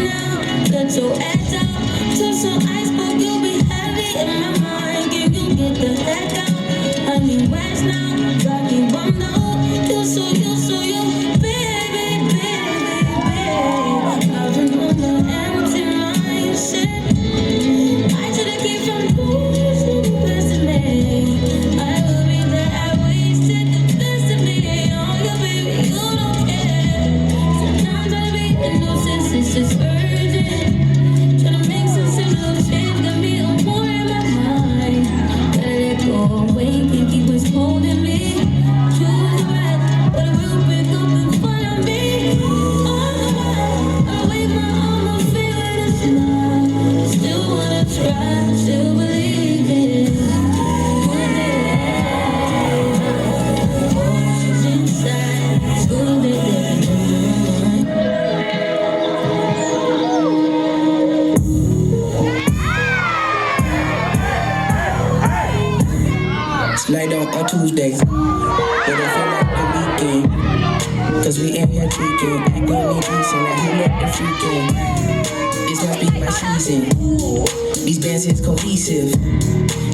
now. Got your ass out. Touch some iceberg, you'll be heavy in my mind. Can you get the heck out? I need rest now. Rocky one note. You, baby, baby, baby. I've been on the empty mindset. I should've kept from losing the best of me. I will be there. I wasted the best of me. Oh, yeah, baby, you don't care. Sometimes I be in no sense, it's just urgent. Tryna make some simple change, got me on more in my mind. Gotta let go away, can't keep what's holding me. Choose the right, but it will pick up in front of me. All the while, I wave my arm, I'm feeling it's love. Still wanna try, still believe it. One day, emotions inside, school day. Slide on Tuesday, but it feel like the weekend. Cause we in here tweaking, acting decent like he let the freaking. This must be my season. These bands is cohesive.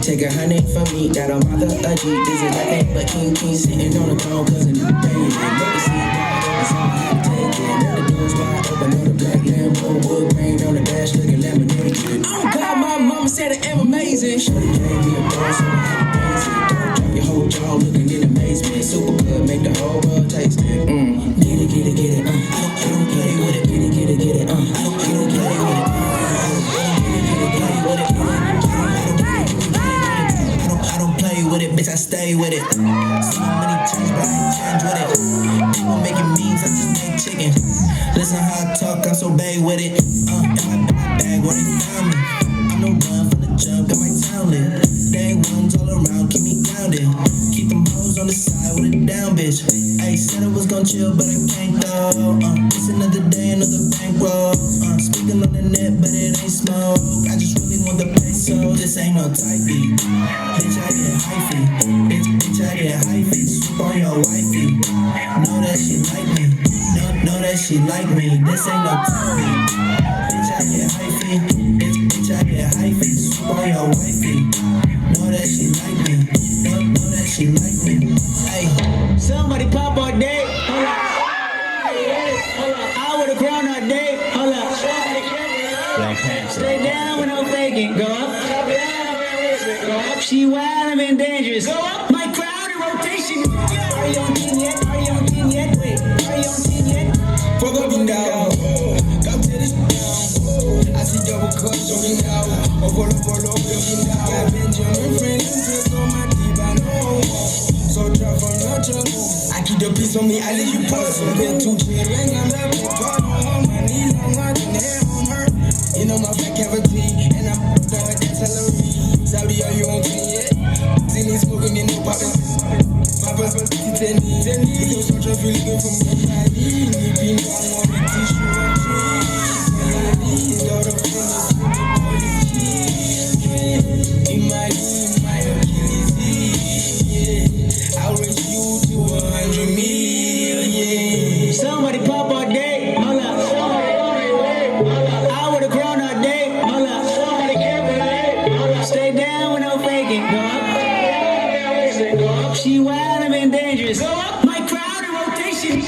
Take 100 from me, that on my other G. This is nothing but King sitting on the throne, cause of the pain. Let me see that's all I have to take it. Let the doors wide open on the black Lambo, wood grain on the dash, looking lemonade. Oh God, my mama said I am amazing. Shorty gave me a ball, so I had to praise it. Drop your whole jaw, looking in amazement. Super good, make the whole world taste it. Get it, I don't play with it. Get it, I don't play with it. I don't play with it, bitch, I stay with it. So many times, but I ain't change with it. People making memes, I just make chicken. Listen how I talk, I'm so bad with it. In my bag, where they found me. I'm no one from the jump, got my town lit. Dang ones all around, keep me grounded. Keep them hoes on the side with a down, bitch. Ayy, said I was gon' chill, but I can't though. It's another day, another bankroll. Speaking on the net, but it ain't smoke. I just really want the peso. This ain't no type beat. Bitch, I get hyphy. Bitch, I get hyphy. Swoop on your wifey. Know that she like me. Know that she like me. This ain't no type beat. Bitch, I get hyphy. Bitch, I get hyphy. Swoop on your wifey. Know that she like me. Know that she like me. Hey, somebody pop all day. Hold up. I would've grown all day. Hold up. Black Panther. Stay down with no faking. Go up. Go up. She wild and dangerous. Go up. My crowd in rotation. Are you on 10 yet? Are you on 10 yet? Wait. Are you on 10 yet? Fuck up and down. Come to this down. I see double cups on me now. Oh, follow, looking down. Got Benjamin Franklin on my deep, I know. So drop on your jungle. I keep the peace on me, I let you pass. I'm been too chill, and I'm not on my knees, on my hair on her. You know my back cavity, and I'm done with that salary. Saudi, are you on 10 yet? See me smoking in the poppin'. Papa, tell me, you such a really good for me. I need me, being down on the tissue and trees. And I need all the fingers, all the keys. In my Achilles heel. I'll raise you to 100 million. Somebody pop all day. Hold up. I would've grown all day. Hold up. Stay down with no faking. Go up. She wild and dangerous. Go up. My crowd in rotation.